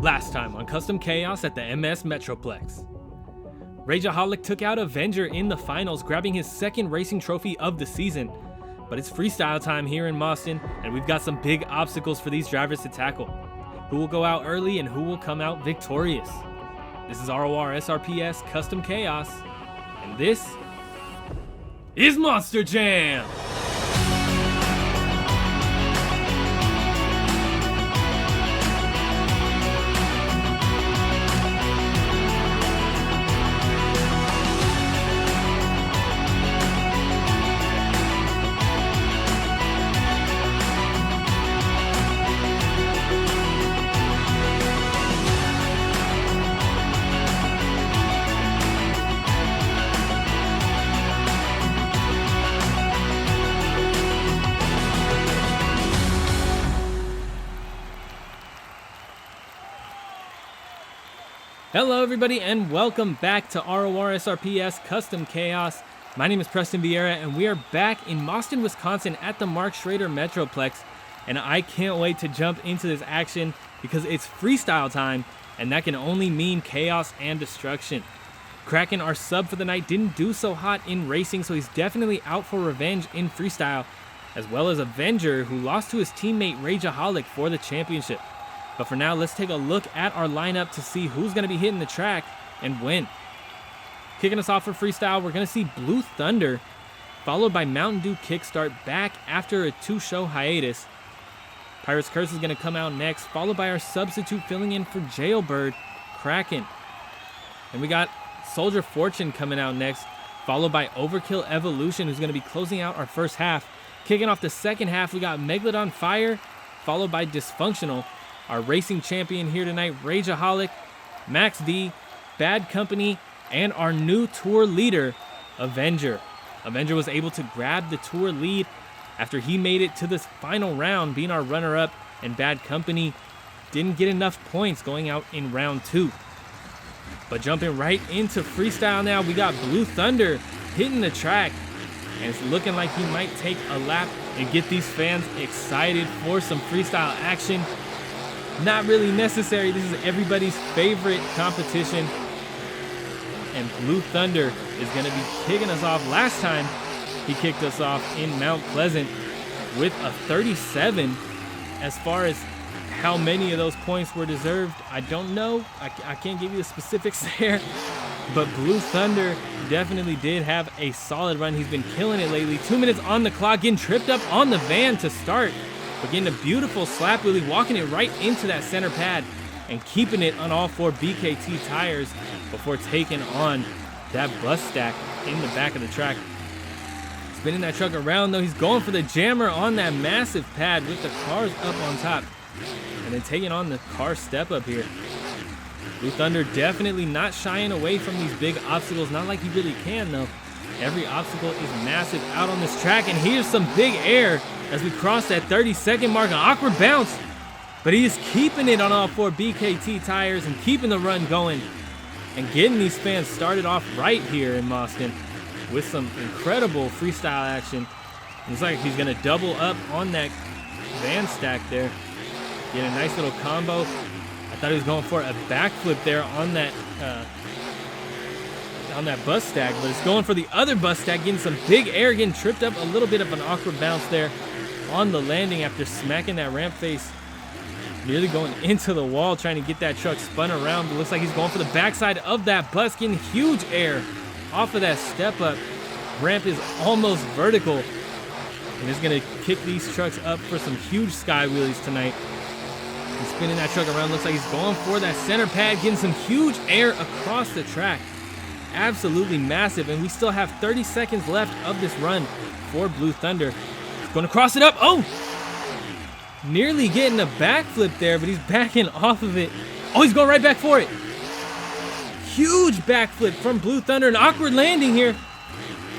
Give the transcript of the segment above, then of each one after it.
Last time on Custom Chaos at the MS Metroplex. Rageaholic took out Avenger in the finals, grabbing his second racing trophy of the season. But it's freestyle time here in Boston, and we've got some big obstacles for these drivers to tackle. Who will go out early and who will come out victorious? This is Rorsrps Custom Chaos, and this is Monster Jam! Hello everybody and welcome back to Rorsrps Custom Chaos. My name is Preston Vieira and we are back in Boston, Wisconsin at the Mark Schrader Metroplex, and I can't wait to jump into this action because it's freestyle time and that can only mean chaos and destruction. Kraken, our sub for the night, didn't do so hot in racing, so he's definitely out for revenge in freestyle, as well as Avenger, who lost to his teammate Rageaholic for the championship. But for now, let's take a look at our lineup to see who's going to be hitting the track and when. Kicking us off for freestyle, we're going to see Blue Thunder, followed by Dew Kickstart back after a 2-show hiatus. Pirate's Curse is going to come out next, followed by our substitute filling in for Jailbird, Kraken. And we got Soldier Fortune coming out next, followed by Overkill Evolution, who's going to be closing out our first half. Kicking off the second half, we got Megalodon Fire, followed by Dysfunctional. Our racing champion here tonight, Rageaholic, Max D, Bad Company, and our new tour leader, Avenger. Avenger was able to grab the tour lead after he made it to this final round, being our runner-up, and Bad Company didn't get enough points going out in round 2. But jumping right into freestyle now, we got Blue Thunder hitting the track, and it's looking like he might take a lap and get these fans excited for some freestyle action. Not really necessary. This is everybody's favorite competition. And Blue Thunder is going to be kicking us off. Last time he kicked us off in Mount Pleasant with a 37. As far as how many of those points were deserved, I don't know. I can't give you the specifics there. But Blue Thunder definitely did have a solid run. He's been killing it lately. 2 minutes on the clock, getting tripped up on the van to start. But getting a beautiful slap wheelie, walking it right into that center pad and keeping it on all 4 BKT tires before taking on that bus stack in the back of the track. Spinning that truck around though, he's going for the jammer on that massive pad with the cars up on top. And then taking on the car step up here. Blue Thunder definitely not shying away from these big obstacles, not like he really can though. Every obstacle is massive out on this track, and here's some big air as we cross that 30-second mark. An awkward bounce, but he is keeping it on all 4 BKT tires and keeping the run going and getting these fans started off right here in Boston with some incredible freestyle action. Looks like he's going to double up on that van stack there. Get a nice little combo. I thought he was going for a backflip there on that bus stack, but it's going for the other bus stack, getting some big air, getting tripped up, a little bit of an awkward bounce there on the landing after smacking that ramp face, nearly going into the wall, trying to get that truck spun around. But looks like he's going for the backside of that bus, getting huge air off of that step up. Ramp is almost vertical, and is going to kick these trucks up for some huge sky wheelies tonight. He's spinning that truck around. Looks like he's going for that center pad, getting some huge air across the track. Absolutely massive, and we still have 30 seconds left of this run for Blue Thunder. He's going to cross it up. Oh! Nearly getting a backflip there, but he's backing off of it. Oh, he's going right back for it. Huge backflip from Blue Thunder. An awkward landing here.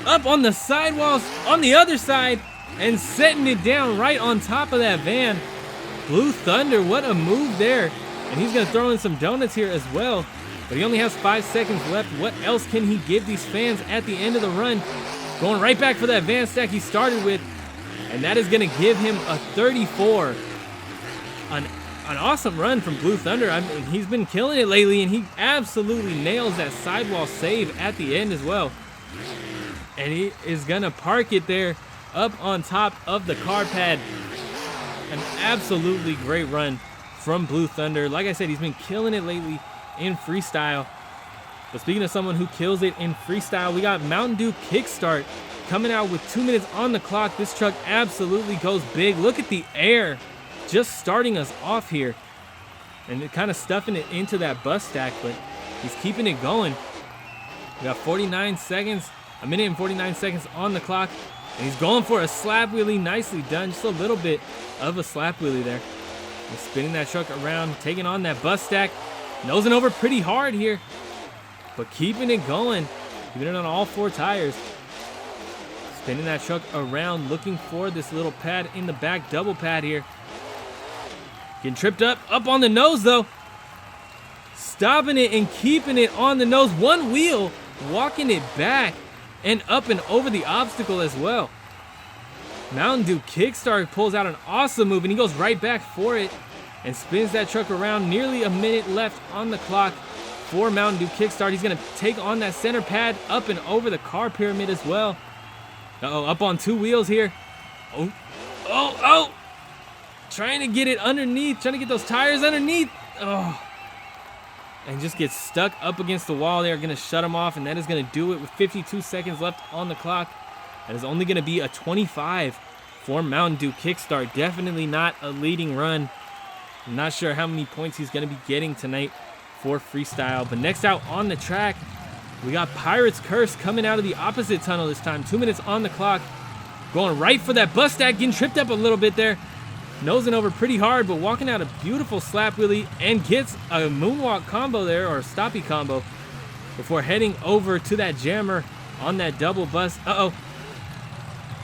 Up on the sidewalls on the other side and setting it down right on top of that van. Blue Thunder, what a move there. And he's going to throw in some donuts here as well. But he only has 5 seconds left. What else can he give these fans at the end of the run? Going right back for that van stack he started with. And that is going to give him a 34. an awesome run from Blue Thunder. I mean, he's been killing it lately, and he absolutely nails that sidewall save at the end as well. And he is going to park it there up on top of the car pad. An absolutely great run from Blue Thunder. Like I said, he's been killing it lately in Freestyle. But speaking of someone who kills it in Freestyle, we got Mountain Dew Kickstart coming out with 2 minutes on the clock. This truck absolutely goes big. Look at the air just starting us off here. And kind of stuffing it into that bus stack, but he's keeping it going. We got 49 seconds, a minute and 49 seconds on the clock. And he's going for a slap wheelie. Nicely done. Just a little bit of a slap wheelie there. He's spinning that truck around, taking on that bus stack. Nosing over pretty hard here, but keeping it going. Keeping it on all 4 tires. Spinning that truck around, looking for this little pad in the back, double pad here. Getting tripped up on the nose though. Stopping it and keeping it on the nose. One wheel, walking it back and up and over the obstacle as well. Mountain Dew Kickstart pulls out an awesome move, and he goes right back for it and spins that truck around. Nearly a minute left on the clock for Mountain Dew Kickstart. He's going to take on that center pad up and over the car pyramid as well. Uh-oh, up on 2 wheels here. Oh. Trying to get it underneath, trying to get those tires underneath. Oh. And just gets stuck up against the wall there. Going to shut him off, and that is going to do it with 52 seconds left on the clock. That is only going to be a 25 for Mountain Dew Kickstart. Definitely not a leading run. I'm not sure how many points he's going to be getting tonight for Freestyle. But next out on the track, we got Pirate's Curse coming out of the opposite tunnel this time. 2 minutes on the clock. Going right for that bus stack, getting tripped up a little bit there. Nosing over pretty hard, but walking out a beautiful slap wheelie and gets a moonwalk combo there, or a stoppy combo, before heading over to that jammer on that double bus. Uh-oh.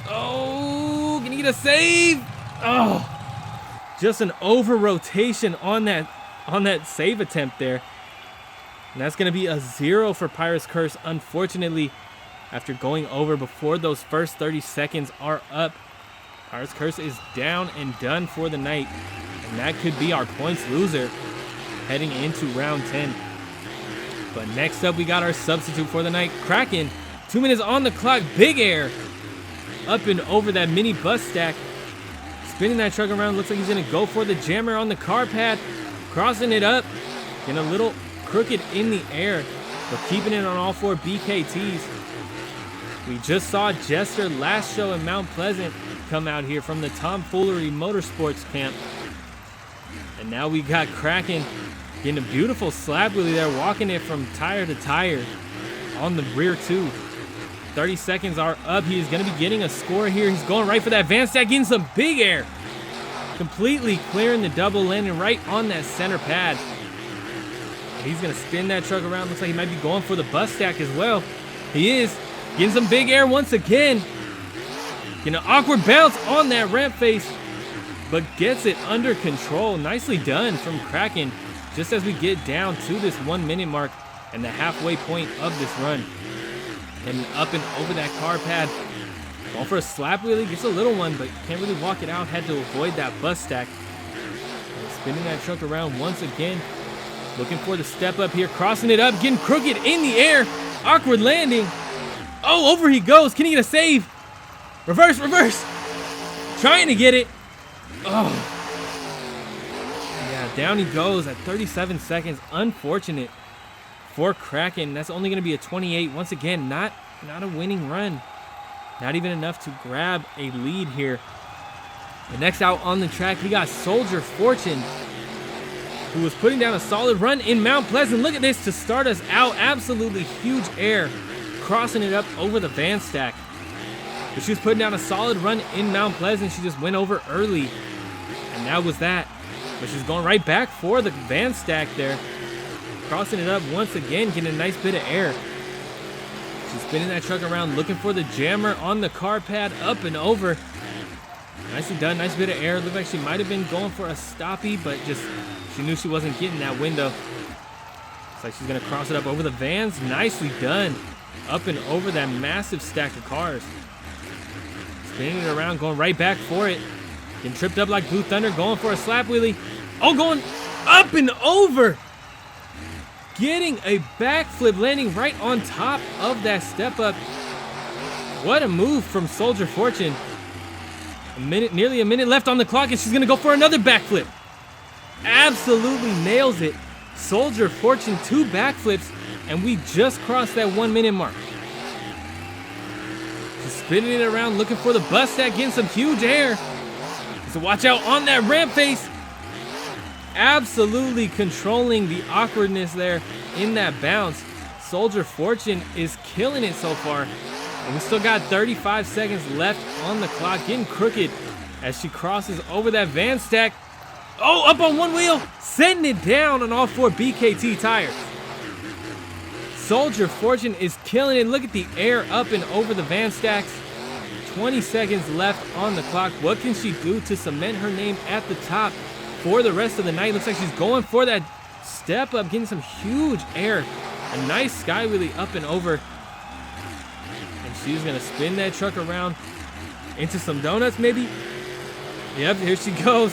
Oh, can he get a save? Oh, just an over rotation on that save attempt there. And that's going to be a 0 for Pirate's Curse, unfortunately, after going over before those first 30 seconds are up. Pirate's Curse is down and done for the night, and that could be our points loser heading into round 10. But next up, we got our substitute for the night, Kraken. 2 minutes on the clock, big air up and over that mini bus stack. Spinning that truck around, looks like he's going to go for the jammer on the car pad. Crossing it up, getting a little crooked in the air, but keeping it on all 4 BKTs. We just saw Jester last show in Mount Pleasant come out here from the Tomfoolery Motorsports camp. And now we got Kraken getting a beautiful slap wheelie there, walking it from tire to tire on the rear 2. 30 seconds are up. He is going to be getting a score here. He's going right for that van stack, getting some big air. Completely clearing the double, landing right on that center pad. He's going to spin that truck around. Looks like he might be going for the bus stack as well. He is getting some big air once again. Getting an awkward bounce on that ramp face, but gets it under control. Nicely done from Kraken, just as we get down to this 1 minute mark and the halfway point of this run. And up and over that car pad. Going for a slap wheelie, gets a little one, but can't really walk it out. Had to avoid that bus stack. And spinning that truck around once again. Looking for the step up here, crossing it up, getting crooked in the air. Awkward landing. Oh, over he goes. Can he get a save? Reverse. Trying to get it. Oh. Yeah, down he goes at 37 seconds. Unfortunate for Kraken. That's only going to be a 28. Once again, not a winning run. Not even enough to grab a lead here. And next out on the track, we got Soldier Fortune, who was putting down a solid run in Mount Pleasant. Look at this to start us out. Absolutely huge air, crossing it up over the van stack. But she was putting down a solid run in Mount Pleasant. She just went over early, and that was that. But she's going right back for the van stack there. Crossing it up once again, getting a nice bit of air. She's spinning that truck around, looking for the jammer on the car pad, up and over. Nicely done, nice bit of air. Looked like she might have been going for a stoppie, but just she knew she wasn't getting that window. Looks like she's gonna cross it up over the vans. Nicely done. Up and over that massive stack of cars. Spinning it around, going right back for it. Getting tripped up like Blue Thunder, going for a slap wheelie. Oh, going up and over. Getting a backflip, landing right on top of that step up. What a move from Soldier Fortune. Nearly a minute left on the clock, and she's gonna go for another backflip. Absolutely nails it. Soldier Fortune, 2 backflips, and we just crossed that 1 minute mark. She's spinning it around, looking for the bus stack, getting some huge air. So watch out on that ramp face. Absolutely controlling the awkwardness there in that bounce. Soldier Fortune is killing it so far. And we still got 35 seconds left on the clock, getting crooked as she crosses over that van stack. Oh, up on one wheel, setting it down on all 4 BKT tires. Soldier Fortune is killing it. Look at the air up and over the van stacks. 20 seconds left on the clock. What can she do to cement her name at the top for the rest of the night? Looks like she's going for that step up, getting some huge air. A nice sky wheelie up and over. She's gonna spin that truck around into some donuts, maybe. Yep, here she goes.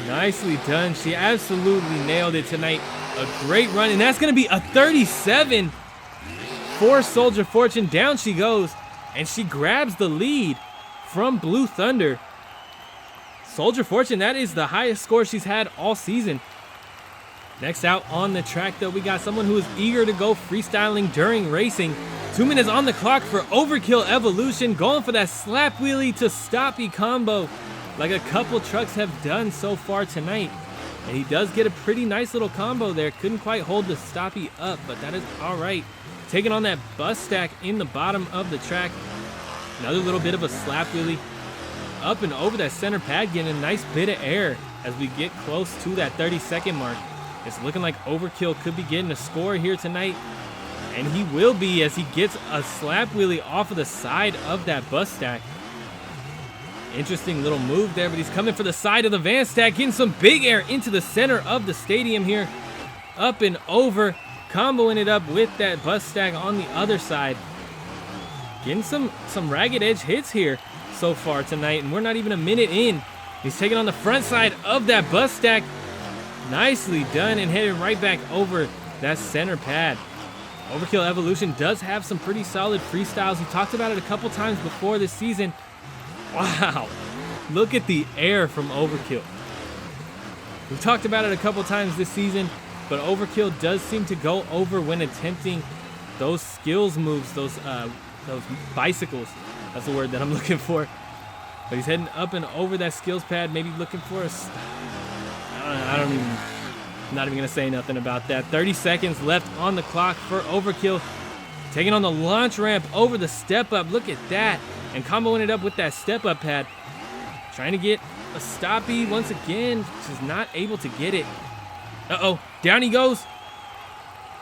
Nicely done. She absolutely nailed it tonight. A great run, and that's gonna be a 37 for Soldier Fortune. Down she goes, and she grabs the lead from Blue Thunder. Soldier Fortune, that is the highest score she's had all season. Next out on the track, though, we got someone who is eager to go freestyling during racing. 2 minutes on the clock for Overkill Evolution, going for that slap wheelie to stoppy combo like a couple trucks have done so far tonight. And he does get a pretty nice little combo there. Couldn't quite hold the stoppy up, but that is all right. Taking on that bus stack in the bottom of the track. Another little bit of a slap wheelie. Up and over that center pad, getting a nice bit of air as we get close to that 30-second mark. It's looking like Overkill could be getting a score here tonight. And he will be, as he gets a slap wheelie off of the side of that bus stack. Interesting little move there, but he's coming for the side of the van stack, getting some big air into the center of the stadium here. Up and over, comboing it up with that bus stack on the other side. Getting some ragged edge hits here so far tonight, and we're not even a minute in. He's taking on the front side of that bus stack. Nicely done, and heading right back over that center pad. Overkill Evolution does have some pretty solid freestyles. We talked about it a couple times before this season. Wow, look at the air from Overkill. We've talked about it a couple times this season, but Overkill does seem to go over when attempting those skills moves, those bicycles. That's the word that I'm looking for. But he's heading up and over that skills pad, maybe looking for a... I'm not even going to say nothing about that. 30 seconds left on the clock for Overkill. Taking on the launch ramp over the step up. Look at that. And comboing it up with that step up pad. Trying to get a stoppy once again. She's not able to get it. Uh-oh. Down he goes.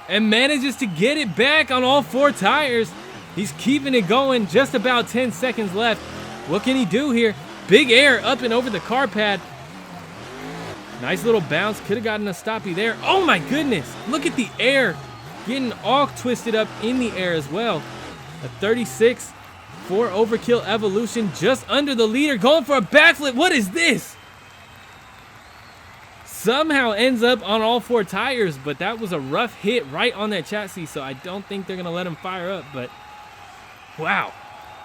And manages to get it back on all 4 tires. He's keeping it going. Just about 10 seconds left. What can he do here? Big air up and over the car pad. Nice little bounce. Could have gotten a stoppy there. Oh my goodness. Look at the air. Getting all twisted up in the air as well. A 36 for Overkill Evolution. Just under the leader. Going for a backflip. What is this? Somehow ends up on all 4 tires. But that was a rough hit right on that chassis. So I don't think they're going to let him fire up. But wow.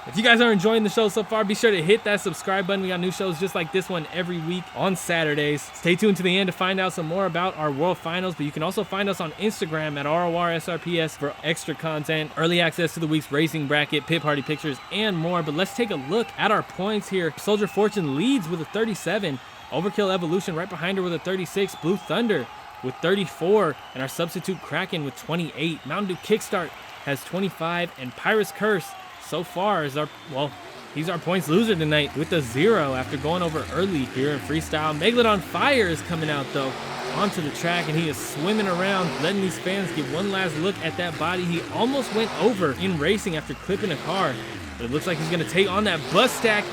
If you guys are enjoying the show so far, be sure to hit that subscribe button. We got new shows just like this one every week on Saturdays. Stay tuned to the end to find out some more about our World Finals, but you can also find us on Instagram at Rorsrps for extra content, early access to the week's racing bracket, pit party pictures, and more. But let's take a look at our points here. Soldier Fortune leads with a 37. Overkill Evolution right behind her with a 36. Blue Thunder with 34. And our substitute Kraken with 28. Mountain Dew Kickstart has 25. And Pyrus Curse so far is he's our points loser tonight with a 0 after going over early here in freestyle. Megalodon Fire is coming out though onto the track, and he is swimming around, letting these fans get one last look at that body. He almost went over in racing after clipping a car, but it looks like he's going to take on that bus stack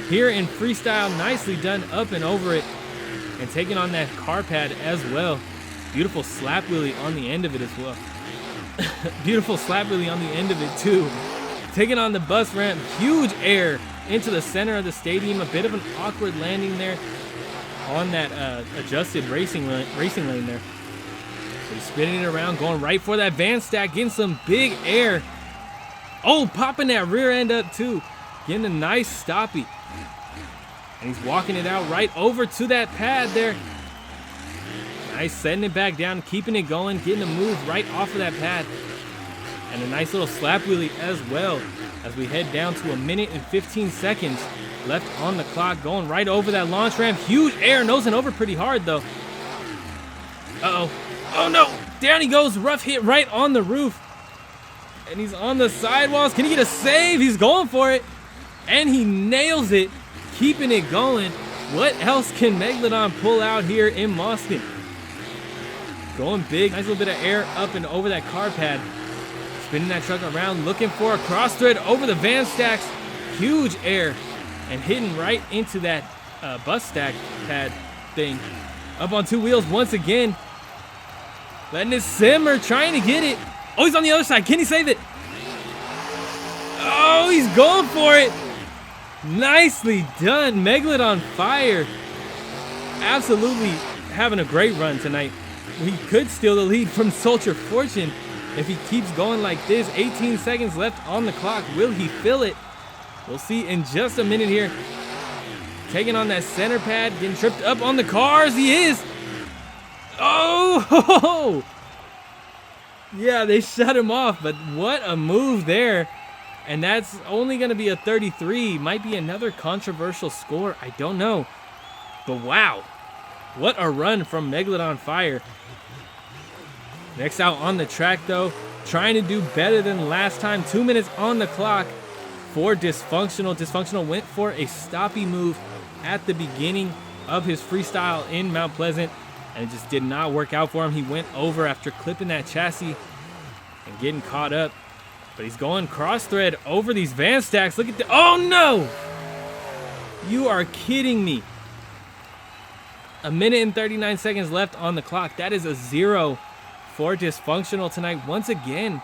here in freestyle. Nicely done up and over it, and taking on that car pad as well. Beautiful slap wheelie on the end of it as well. Beautiful slap wheelie on the end of it too. Taking on the bus ramp, huge air into the center of the stadium. A bit of an awkward landing there. on that adjusted racing lane there. So he's spinning it around, going right for that van stack, getting some big air. Oh, popping that rear end up too. Getting a nice stoppie. And he's walking it out right over to that pad there. Nice, setting it back down, keeping it going, getting a move right off of that pad. And a nice little slap wheelie as well as we head down to 1 minute and 15 seconds left on the clock. Going right over that launch ramp. Huge air, nosing over pretty hard though. Uh-oh. Oh no, down he goes, rough hit right on the roof. And he's on the sidewalls. Can he get a save? He's going for it. And he nails it, keeping it going. What else can Megalodon pull out here in Boston? Going big, nice little bit of air up and over that car pad. Spinning that truck around, looking for a cross thread over the van stacks. Huge air and hitting right into that bus stack pad thing. Up on two wheels once again. Letting it simmer, trying to get it. Oh, he's on the other side. Can he save it? Oh, he's going for it. Nicely done. Megalodon Fire. Absolutely having a great run tonight. He could steal the lead from Soldier Fortune if he keeps going like this. 18 seconds left on the clock. Will he fill it? We'll see in just a minute here. Taking on that center pad, getting tripped up on the cars. He is. Oh! Yeah, they shut him off, but what a move there. And that's only going to be a 33. Might be another controversial score. I don't know. But wow. What a run from Megalodon Fire. Next out on the track, though, trying to do better than last time. 2 minutes on the clock for Dysfunctional. Dysfunctional went for a stoppy move at the beginning of his freestyle in Mount Pleasant, and it just did not work out for him. He went over after clipping that chassis and getting caught up. But he's going cross thread over these van stacks. Look at the, oh no! You are kidding me. 1 minute and 39 seconds left on the clock. That is a 0 for Dysfunctional tonight. Once again,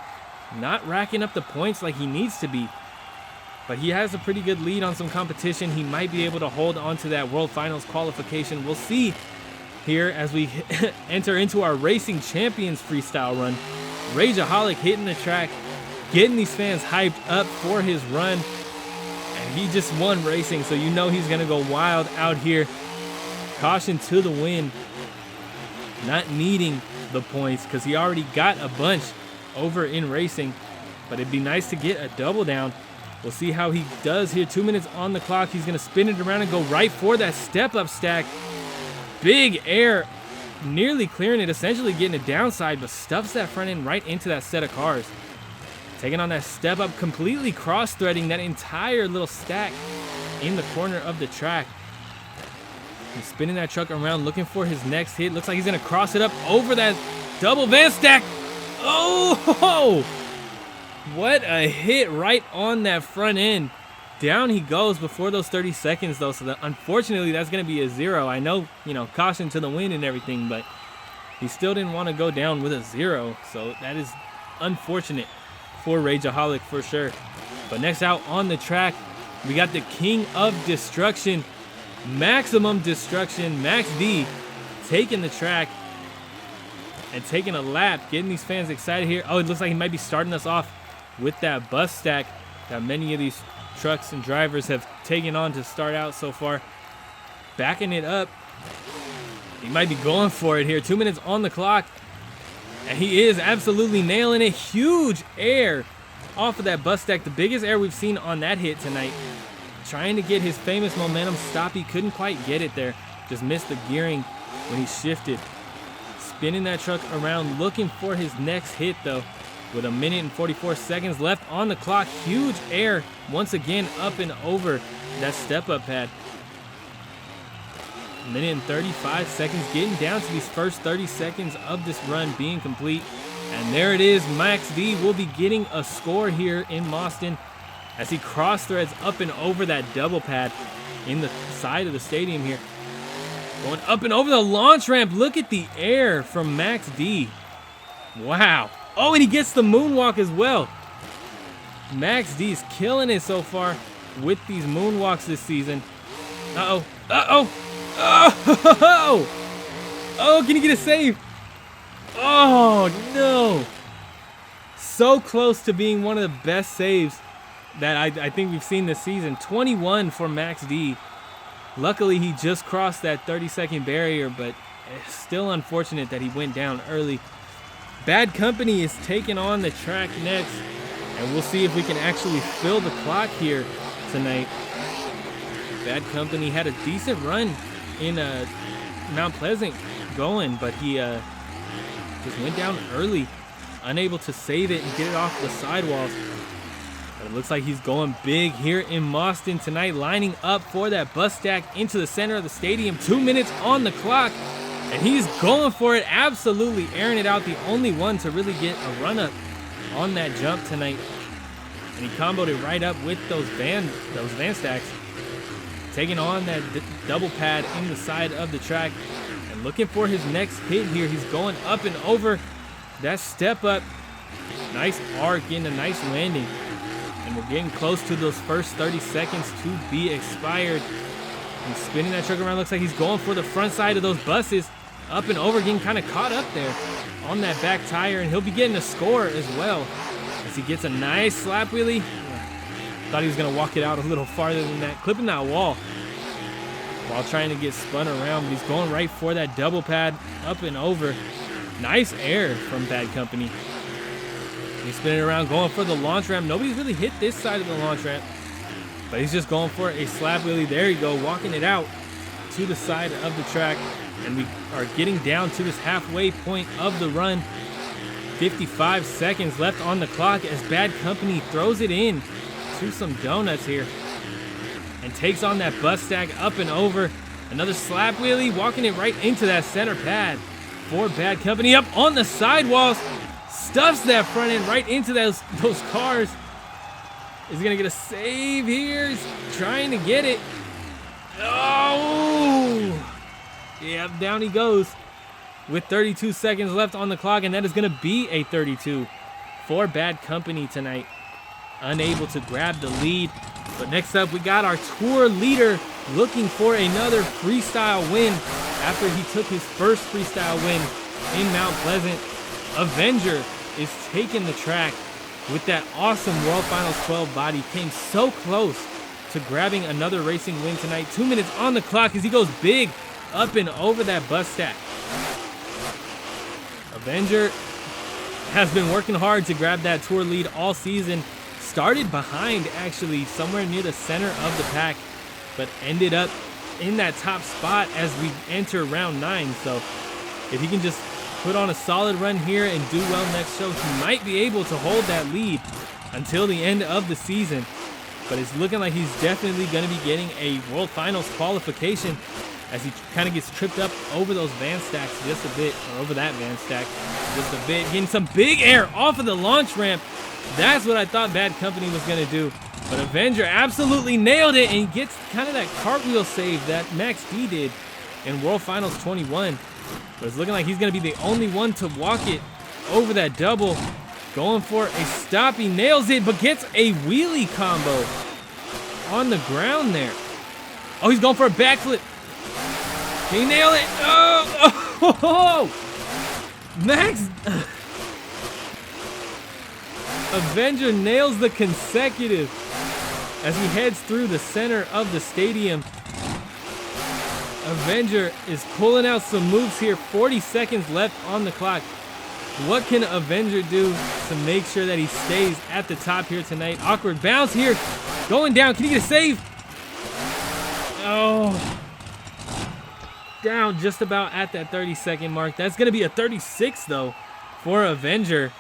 not racking up the points like he needs to be. But he has a pretty good lead on some competition. He might be able to hold on to that World Finals qualification. We'll see here as we enter into our Racing Champions freestyle run. Rageaholic hitting the track, getting these fans hyped up for his run. And he just won racing, so you know he's going to go wild out here. Caution to the wind. Not needing the points because he already got a bunch over in racing. But it'd be nice to get a double down. We'll see how he does here. 2 minutes on the clock. He's going to spin it around and go right for that step-up stack. Big air, nearly clearing it, essentially getting a downside, but stuffs that front end right into that set of cars. Taking on that step-up, completely cross-threading that entire little stack in the corner of the track. He's spinning that truck around, looking for his next hit. Looks like he's going to cross it up over that double van stack. Oh! What a hit right on that front end. Down he goes before those 30 seconds, though. So unfortunately, that's going to be a 0. I know, caution to the wind and everything, but he still didn't want to go down with a 0. So that is unfortunate for Rageaholic for sure. But next out on the track, we got the King of Destruction, Maximum Destruction, Max D, taking the track and taking a lap, getting these fans excited here. Oh, it looks like he might be starting us off with that bus stack that many of these trucks and drivers have taken on to start out so far. Backing it up. He might be going for it here. 2 minutes on the clock. And he is absolutely nailing it. Huge air off of that bus stack. The biggest air we've seen on that hit tonight. Trying to get his famous momentum stop. He couldn't quite get it there. Just missed the gearing when he shifted. Spinning that truck around, looking for his next hit though. With 1 minute and 44 seconds left on the clock. Huge air once again up and over that step-up pad. 1 minute and 35 seconds, getting down to these first 30 seconds of this run being complete. And there it is. Max D will be getting a score here in Boston as he cross threads up and over that double pad in the side of the stadium here. Going up and over the launch ramp. Look at the air from Max D. Wow. Oh, and he gets the moonwalk as well. Max D's killing it so far with these moonwalks this season. Uh-oh. Uh-oh. Oh! Oh, can he get a save? Oh, no. So close to being one of the best saves that I think we've seen this season. 21 for Max D. Luckily, he just crossed that 30-second barrier, but it's still unfortunate that he went down early. Bad Company is taking on the track next, and we'll see if we can actually fill the clock here tonight. Bad Company had a decent run in Mount Pleasant going, but he just went down early, unable to save it and get it off the sidewalls. But it looks like he's going big here in Boston tonight, lining up for that bus stack into the center of the stadium. 2 minutes on the clock, and he's going for it, absolutely airing it out. The only one to really get a run up on that jump tonight. And he comboed it right up with those van stacks, taking on that double pad in the side of the track and looking for his next hit here. He's going up and over that step up. Nice arc, getting a nice landing. And we're getting close to those first 30 seconds to be expired. He's spinning that truck around. Looks like he's going for the front side of those buses. Up and over, getting kind of caught up there on that back tire. And he'll be getting a score as well as he gets a nice slap wheelie. Thought he was going to walk it out a little farther than that, clipping that wall while trying to get spun around. But he's going right for that double pad, up and over. Nice air from Bad Company. He's spinning around, going for the launch ramp. Nobody's really hit this side of the launch ramp, but he's just going for a slap wheelie. There you go, walking it out to the side of the track. And we are getting down to this halfway point of the run. 55 seconds left on the clock as Bad Company throws it in to some donuts here and takes on that bus stack up and over. Another slap wheelie, walking it right into that center pad for Bad Company. Up on the sidewalls, stuffs that front end right into those cars. Is he gonna get a save here? He's trying to get it. Oh! Yep, down he goes with 32 seconds left on the clock, and that is gonna be a 32 for Bad Company tonight. Unable to grab the lead. But next up, we got our tour leader looking for another freestyle win after he took his first freestyle win in Mount Pleasant. Avenger is taking the track with that awesome World Finals 12 body. Came so close to grabbing another racing win tonight. 2 minutes on the clock as he goes big up and over that bus stack. Avenger has been working hard to grab that tour lead all season. Started behind, actually, somewhere near the center of the pack, but ended up in that top spot as we enter round 9. So if he can just put on a solid run here and do well next show, he might be able to hold that lead until the end of the season. But it's looking like he's definitely going to be getting a World Finals qualification as he kind of gets tripped up over those van stacks just a bit, or over that van stack just a bit. Getting some big air off of the launch ramp. That's what I thought Bad Company was going to do. But Avenger absolutely nailed it, and he gets kind of that cartwheel save that Max D did in World Finals 21. But it's looking like he's going to be the only one to walk it over that double. Going for a stop. He nails it, but gets a wheelie combo on the ground there. Oh, he's going for a backflip. Can he nail it? Oh! Max... Avenger nails the consecutive as he heads through the center of the stadium. Avenger is pulling out some moves here. 40 seconds left on the clock. What can Avenger do to make sure that he stays at the top here tonight? Awkward bounce here. Going down. Can he get a save? Oh. Down just about at that 30-second mark. That's going to be a 36, though, for Avenger.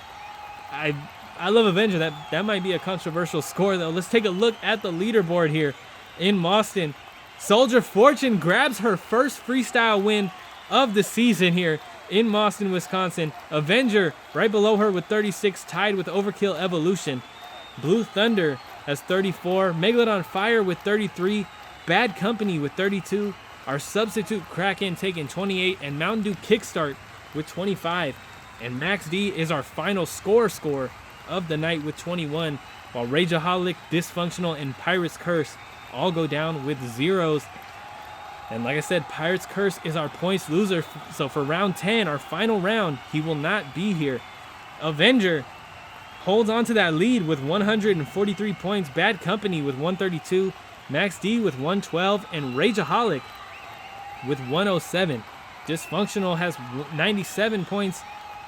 I love Avenger. That might be a controversial score, though. Let's take a look at the leaderboard here in Boston. Soldier Fortune grabs her first freestyle win of the season here in Boston, Wisconsin. Avenger right below her with 36, tied with Overkill Evolution. Blue Thunder has 34. Megalodon Fire with 33. Bad Company with 32. Our substitute Kraken taking 28. And Mountain Dew Kickstart with 25. And Max D is our final score of the night with 21, while Rageaholic, Dysfunctional, and Pirate's Curse all go down with zeros. And like I said, Pirate's Curse is our points loser. So for round 10, our final round, he will not be here. Avenger holds on to that lead with 143 points. Bad Company with 132. Max D with 112. And Rageaholic with 107. Dysfunctional has 97 points,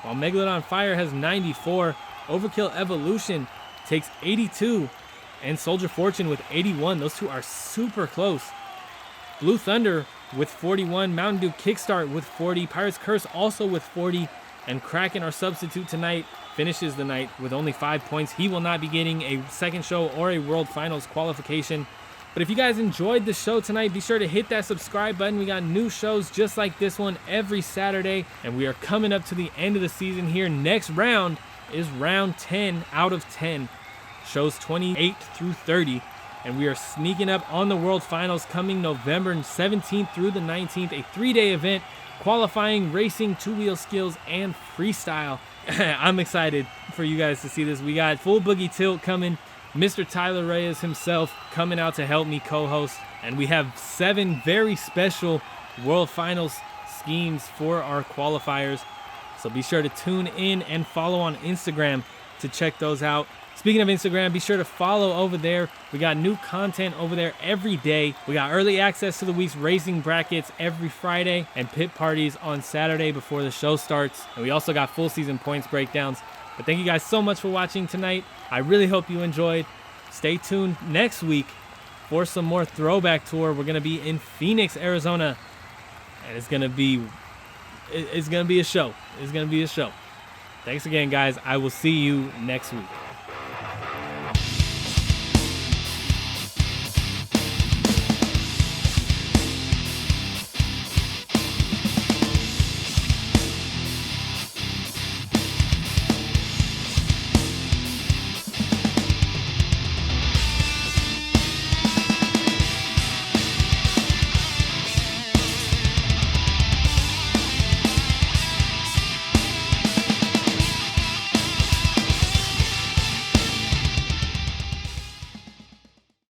while Megalodon Fire has 94. Overkill Evolution takes 82. And Soldier Fortune with 81. Those two are super close. Blue Thunder with 41. Mountain Dew Kickstart with 40. Pirate's Curse also with 40. And Kraken, our substitute tonight, finishes the night with only 5 points. He will not be getting a second show or a World Finals qualification. But if you guys enjoyed the show tonight, be sure to hit that subscribe button. We got new shows just like this one every Saturday. And we are coming up to the end of the season here. Next round is round 10 out of 10. Shows 28 through 30. And we are sneaking up on the World Finals coming November 17th through the 19th. A 3-day event qualifying, racing, two-wheel skills, and freestyle. I'm excited for you guys to see this. We got full boogie tilt coming. Mr. Tyler Reyes himself coming out to help me co-host. And we have 7 very special World Finals schemes for our qualifiers. So be sure to tune in and follow on Instagram to check those out. Speaking of Instagram, be sure to follow over there. We got new content over there every day. We got early access to the week's racing brackets every Friday and pit parties on Saturday before the show starts. And we also got full season points breakdowns. But thank you guys so much for watching tonight. I really hope you enjoyed. Stay tuned next week for some more Throwback Tour. We're going to be in Phoenix, Arizona. And it's going to be a show. It's going to be a show. Thanks again, guys. I will see you next week.